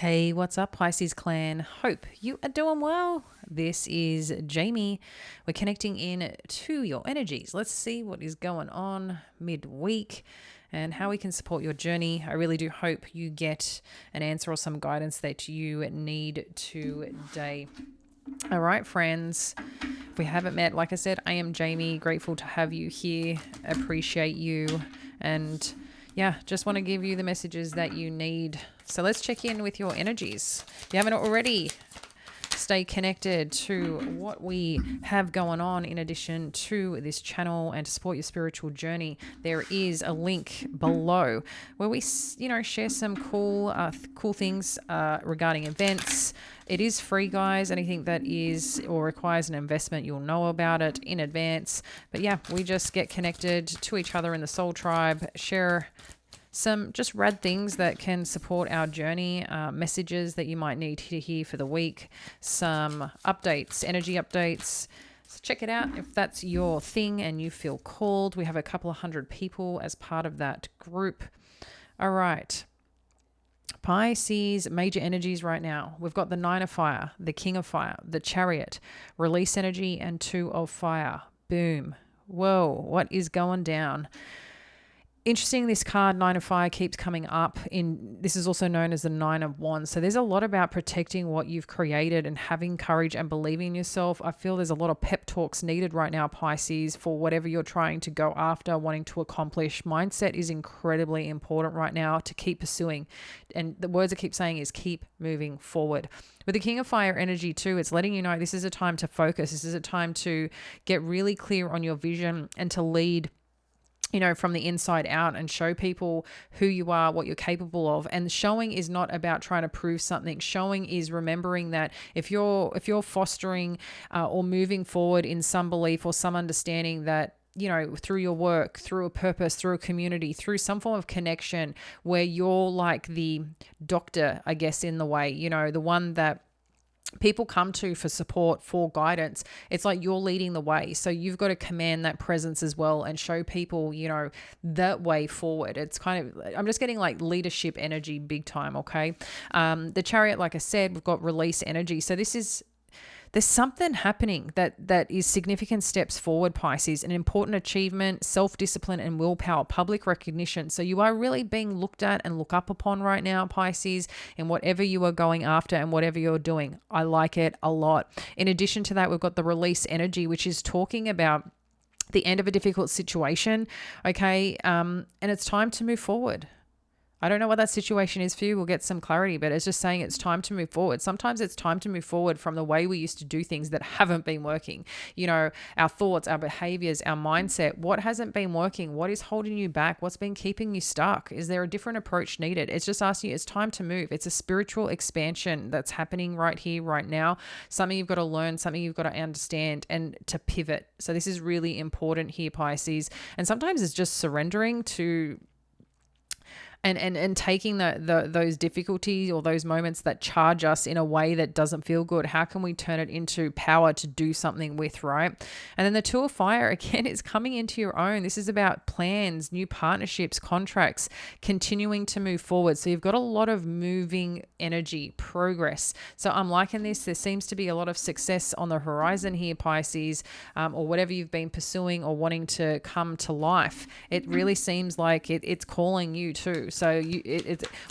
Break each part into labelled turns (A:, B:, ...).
A: Hey, what's up, Pisces clan? Hope you are doing well. This is Jamie. We're connecting in to your energies. Let's see what is going on midweek and how we can support your journey. I really do hope you get an answer or some guidance that you need today. All right, friends. If we haven't met, like I said, I am Jamie. Grateful to have you here. Appreciate you. And yeah, just want to give you the messages that you need. So let's check in with your energies. If you haven't already, stay connected to what we have going on in addition to this channel and to support your spiritual journey. There is a link below where we share some cool things regarding events. It is free, guys. Anything that is or requires an investment, you'll know about it in advance. But yeah, we just get connected to each other in the soul tribe, share some just rad things that can support our journey, messages that you might need to hear for the week, some updates, energy updates. So check it out if that's your thing and you feel called. We have a couple of hundred people as part of that group. All right. Pisces, major energies right now. We've got the Nine of Fire, the King of Fire, the Chariot, release energy, and Two of Fire. Boom. Whoa, what is going down? Interesting, this card, Nine of Fire, keeps coming up. This is also known as the Nine of Wands. So there's a lot about protecting what you've created and having courage and believing in yourself. I feel there's a lot of pep talks needed right now, Pisces, for whatever you're trying to go after, wanting to accomplish. Mindset is incredibly important right now to keep pursuing. And the words I keep saying is keep moving forward. With the King of Fire energy too, it's letting you know this is a time to focus. This is a time to get really clear on your vision and to lead from the inside out and show people who you are, what you're capable of. And showing is not about trying to prove something. Showing is remembering that if you're fostering or moving forward in some belief or some understanding that, through your work, through a purpose, through a community, through some form of connection where you're like the doctor, I guess, in the way, the one that people come to for support, for guidance. It's like you're leading the way. So you've got to command that presence as well and show people, that way forward. It's kind of, I'm just getting like leadership energy big time. Okay. The Chariot, like I said, we've got release energy. So there's something happening that is significant steps forward, Pisces, an important achievement, self-discipline and willpower, public recognition. So you are really being looked at and looked up upon right now, Pisces, in whatever you are going after and whatever you're doing. I like it a lot. In addition to that, we've got the release energy, which is talking about the end of a difficult situation. Okay. And it's time to move forward. I don't know what that situation is for you. We'll get some clarity, but it's just saying it's time to move forward. Sometimes it's time to move forward from the way we used to do things that haven't been working. Our thoughts, our behaviors, our mindset. What hasn't been working? What is holding you back? What's been keeping you stuck? Is there a different approach needed? It's just asking you, it's time to move. It's a spiritual expansion that's happening right here, right now. Something you've got to learn, something you've got to understand and to pivot. So this is really important here, Pisces. And sometimes it's just surrendering to and taking those difficulties or those moments that charge us in a way that doesn't feel good. How can we turn it into power to do something with, right? And then the Two of Fire, again, is coming into your own. This is about plans, new partnerships, contracts, continuing to move forward. So you've got a lot of moving energy, progress. So I'm liking this. There seems to be a lot of success on the horizon here, Pisces, or whatever you've been pursuing or wanting to come to life. It really seems like it's calling you too. So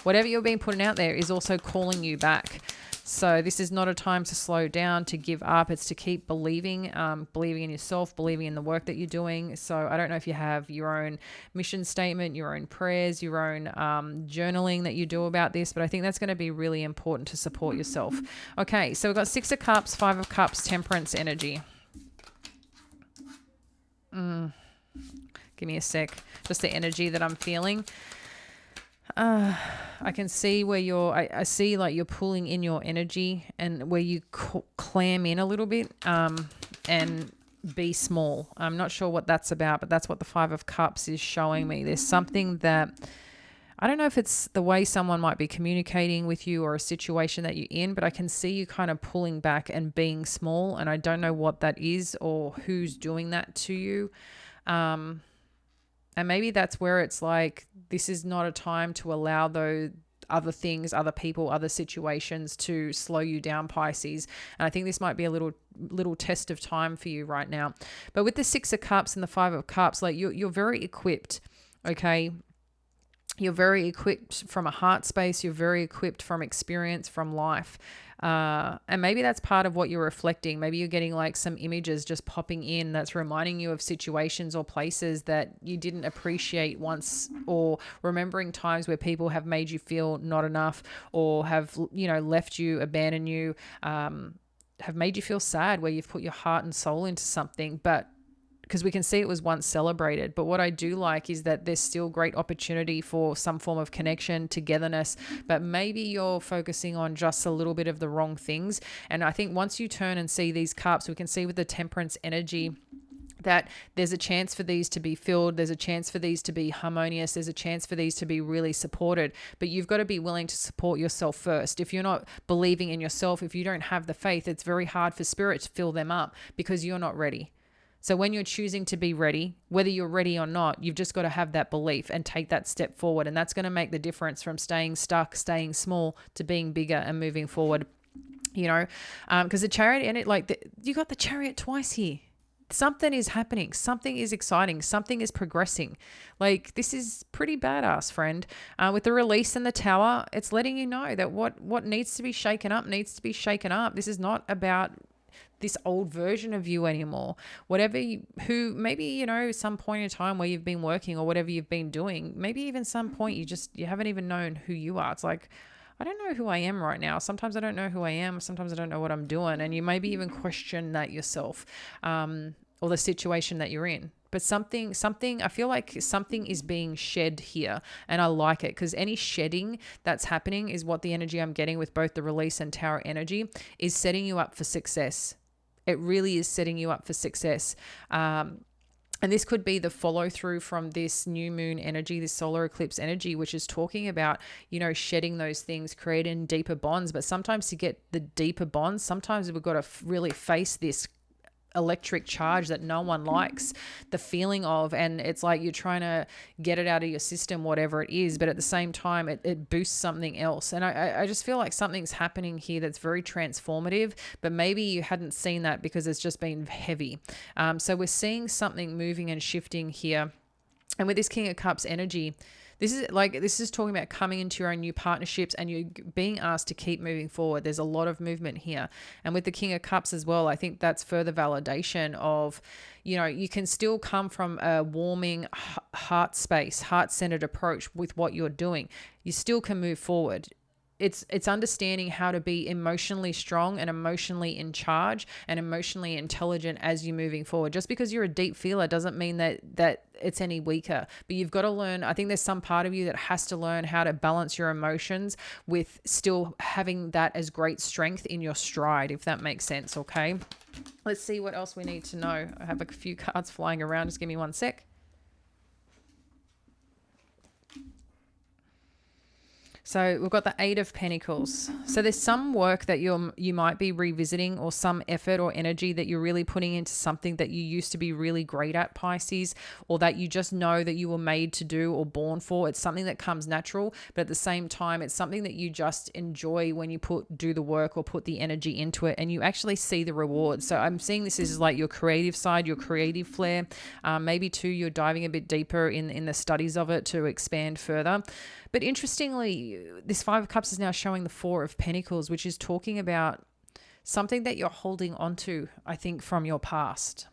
A: whatever you're being putting out there is also calling you back. So this is not a time to slow down, to give up. It's to keep believing in yourself, believing in the work that you're doing. So I don't know if you have your own mission statement, your own prayers, your own journaling that you do about this, but I think that's going to be really important to support yourself. Okay, so we've got Six of Cups, Five of Cups, Temperance energy. Give me a sec. Just the energy that I'm feeling. I can see where I see like you're pulling in your energy and where you clam in a little bit and be small. I'm not sure what that's about, but that's what the Five of Cups is showing me. There's something that I don't know if it's the way someone might be communicating with you or a situation that you're in, but I can see you kind of pulling back and being small, and I don't know what that is or who's doing that to you. And maybe that's where it's like, this is not a time to allow other things, other people, other situations to slow you down, Pisces. And I think this might be a little test of time for you right now. But with the Six of Cups and the Five of Cups, like you're very equipped, okay? You're very equipped from a heart space. You're very equipped from experience, from life. And maybe that's part of what you're reflecting. Maybe you're getting like some images just popping in that's reminding you of situations or places that you didn't appreciate once, or remembering times where people have made you feel not enough, or have, left you, abandoned you, have made you feel sad, where you've put your heart and soul into something, but because we can see it was once celebrated. But what I do like is that there's still great opportunity for some form of connection, togetherness, but maybe you're focusing on just a little bit of the wrong things. And I think once you turn and see these cups, we can see with the Temperance energy that there's a chance for these to be filled. There's a chance for these to be harmonious. There's a chance for these to be really supported. But you've got to be willing to support yourself first. If you're not believing in yourself, if you don't have the faith, it's very hard for spirit to fill them up because you're not ready. So when you're choosing to be ready, whether you're ready or not, you've just got to have that belief and take that step forward. And that's going to make the difference from staying stuck, staying small, to being bigger and moving forward. Because the Chariot, and you got the Chariot twice here. Something is happening. Something is exciting. Something is progressing. Like, this is pretty badass, friend. With the Release and the Tower, it's letting you know that what needs to be shaken up needs to be shaken up. This is not about this old version of you anymore. Maybe, some point in time where you've been working or whatever you've been doing, maybe even some point you haven't even known who you are. It's like, I don't know who I am right now. Sometimes I don't know who I am. Sometimes I don't know what I'm doing. And you maybe even question that yourself, or the situation that you're in. But I feel like something is being shed here, and I like it, because any shedding that's happening is what the energy I'm getting with both the Release and Tower energy is setting you up for success. It really is setting you up for success. And this could be the follow through from this new moon energy, this solar eclipse energy, which is talking about, shedding those things, creating deeper bonds. But sometimes to get the deeper bonds, sometimes we've got to really face this electric charge that no one likes the feeling of, and it's like you're trying to get it out of your system, whatever it is, but at the same time it boosts something else. And I just feel like something's happening here that's very transformative, but maybe you hadn't seen that because it's just been heavy. So we're seeing something moving and shifting here. And with this King of Cups energy, this is talking about coming into your own new partnerships, and you're being asked to keep moving forward. There's a lot of movement here. And with the King of Cups as well, I think that's further validation of, you can still come from a warming heart space, heart-centered approach with what you're doing. You still can move forward. It's understanding how to be emotionally strong and emotionally in charge and emotionally intelligent as you're moving forward. Just because you're a deep feeler doesn't mean that it's any weaker. But you've got to learn. I think there's some part of you that has to learn how to balance your emotions with still having that as great strength in your stride, if that makes sense. Okay. Let's see what else we need to know. I have a few cards flying around. Just give me one sec. So we've got the Eight of Pentacles. So there's some work that you might be revisiting, or some effort or energy that you're really putting into something that you used to be really great at, Pisces, or that you just know that you were made to do or born for. It's something that comes natural, but at the same time, it's something that you just enjoy when you do the work or put the energy into it, and you actually see the reward. So I'm seeing this as like your creative side, your creative flair. Maybe too, you're diving a bit deeper in the studies of it to expand further. But interestingly, this Five of Cups is now showing the Four of Pentacles, which is talking about something that you're holding on to, I think, from your past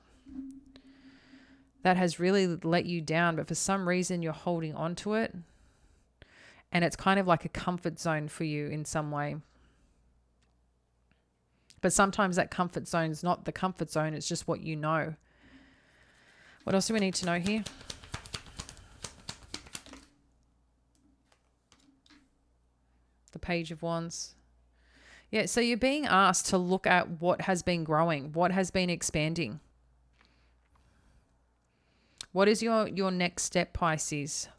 A: that has really let you down. But for some reason, you're holding on to it. And it's kind of like a comfort zone for you in some way. But sometimes that comfort zone is not the comfort zone. It's just what you know. What else do we need to know here? The Page of Wands. Yeah, so you're being asked to look at what has been growing, what has been expanding. What is your next step, Pisces?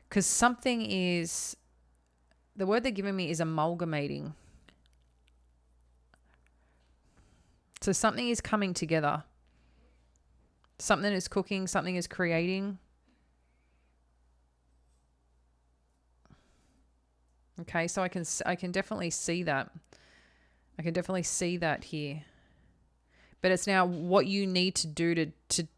A: Because something is, the word they're giving me is amalgamating. So something is coming together. Something is cooking, something is creating. Okay, so I can definitely see that. I can definitely see that here. But it's now what you need to do to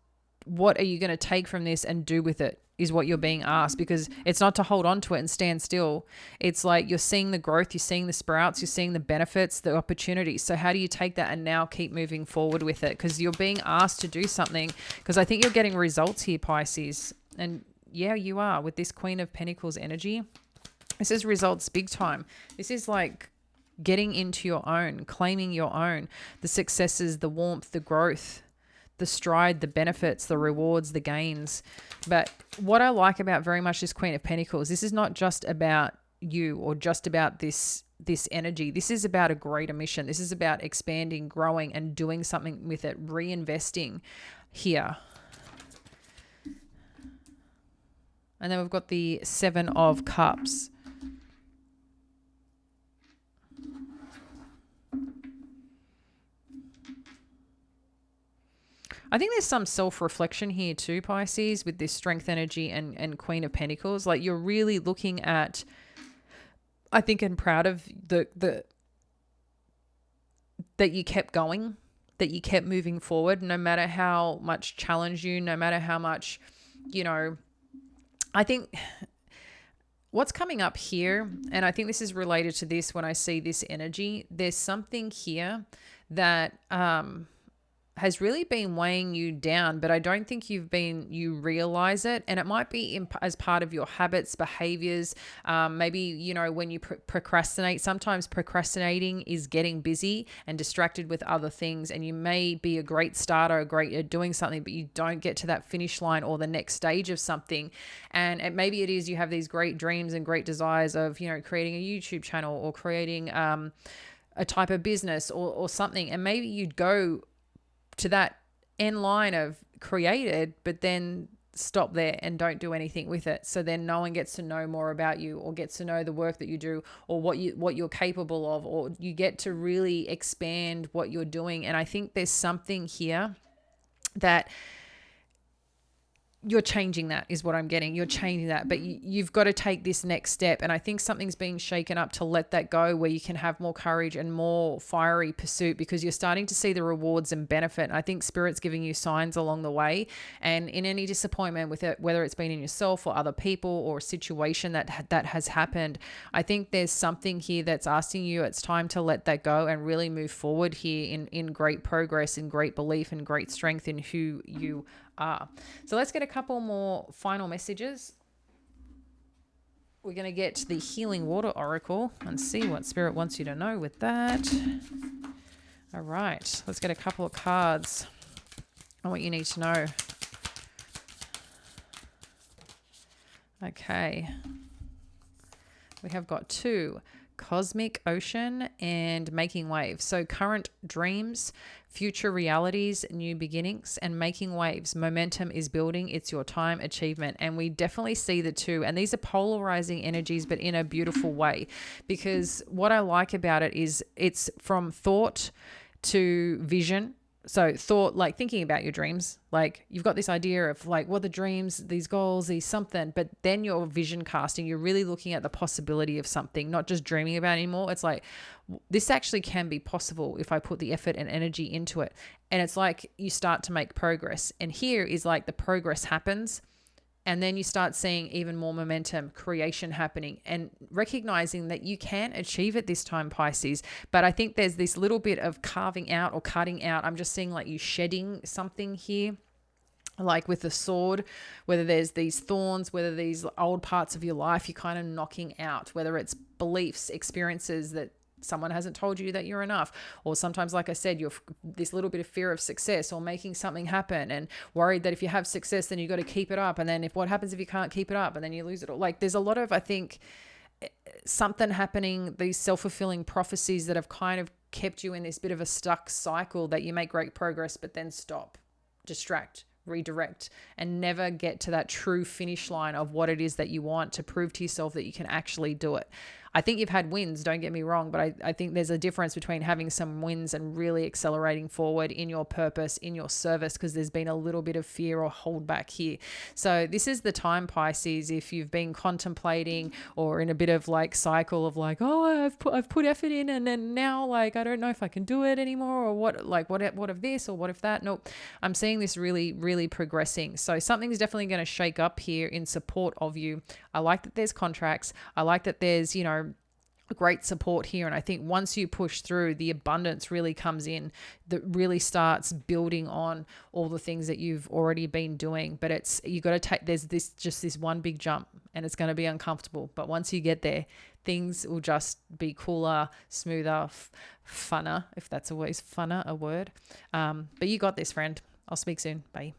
A: what are you going to take from this and do with it is what you're being asked, because it's not to hold on to it and stand still. It's like you're seeing the growth, you're seeing the sprouts, you're seeing the benefits, the opportunities. So how do you take that and now keep moving forward with it? Because you're being asked to do something, because I think you're getting results here, Pisces. And yeah, you are with this Queen of Pentacles energy. This is results big time. This is like getting into your own, claiming your own, the successes, the warmth, the growth, the stride, the benefits, the rewards, the gains. But what I like about very much this Queen of Pentacles, this is not just about you or just about this energy. This is about a greater mission. This is about expanding, growing, and doing something with it, reinvesting here. And then we've got the Seven of Cups. I think there's some self-reflection here too, Pisces, with this Strength energy and Queen of Pentacles. Like you're really looking at, I think, and proud of the that you kept going, that you kept moving forward, no matter how much challenge you, no matter how much, I think what's coming up here, and I think this is related to this when I see this energy, there's something here that has really been weighing you down, but I don't think you realize it. And it might be as part of your habits, behaviors. Maybe, when you procrastinate, sometimes procrastinating is getting busy and distracted with other things. And you may be a great starter, great at doing something, but you don't get to that finish line or the next stage of something. And maybe it is, you have these great dreams and great desires of, creating a YouTube channel or creating a type of business or something. And maybe you'd go to that end line of created, but then stop there and don't do anything with it. So then no one gets to know more about you or gets to know the work that you do or what you're capable of, or you get to really expand what you're doing. And I think there's something here that you're changing. That is what I'm getting. You're changing that, but you've got to take this next step. And I think something's being shaken up to let that go, where you can have more courage and more fiery pursuit, because you're starting to see the rewards and benefit. And I think Spirit's giving you signs along the way. And in any disappointment with it, whether it's been in yourself or other people or a situation that has happened, I think there's something here that's asking you, it's time to let that go and really move forward here in great progress, in great belief, and great strength in who you are. So let's get a couple more final messages. We're going to get the Healing Water Oracle and see what Spirit wants you to know with that. All right, let's get a couple of cards on what you need to know. Okay. We have got two. Cosmic Ocean and Making Waves. So current dreams, future realities, new beginnings, and making waves. Momentum is building. It's your time, achievement. And we definitely see the two. And these are polarizing energies, but in a beautiful way. Because what I like about it is it's from thought to vision. So thought, like thinking about your dreams, like you've got this idea of like what the dreams, these goals, these something, but then your vision casting, you're really looking at the possibility of something, not just dreaming about it anymore. It's like, this actually can be possible if I put the effort and energy into it. And it's like you start to make progress. And here is like the progress happens. And then you start seeing even more momentum, creation happening, and recognizing that you can achieve it this time, Pisces. But I think there's this little bit of carving out or cutting out. I'm just seeing like you shedding something here, like with the sword, whether there's these thorns, whether these old parts of your life, you're kind of knocking out, whether it's beliefs, experiences that someone hasn't told you that you're enough, or sometimes, like I said, you're this little bit of fear of success or making something happen and worried that if you have success, then you got to keep it up. And then what happens if you can't keep it up and then you lose it all? Like there's a lot of, I think, something happening, these self-fulfilling prophecies that have kind of kept you in this bit of a stuck cycle that you make great progress, but then stop, distract, redirect, and never get to that true finish line of what it is that you want to prove to yourself that you can actually do it. I think you've had wins, don't get me wrong, but I think there's a difference between having some wins and really accelerating forward in your purpose, in your service, because there's been a little bit of fear or holdback here. So this is the time, Pisces, if you've been contemplating or in a bit of like cycle of like, oh, I've put effort in, and then now like I don't know if I can do it anymore, or what of this or what if that. Nope. I'm seeing this really, really progressing. So something's definitely going to shake up here in support of you. I like that there's contracts. I like that there's, great support here. And I think once you push through, the abundance really comes in, that really starts building on all the things that you've already been doing. But you got to there's this one big jump, and it's going to be uncomfortable. But once you get there, things will just be cooler, smoother, funner, if that's always funner a word. But you got this, friend. I'll speak soon. Bye.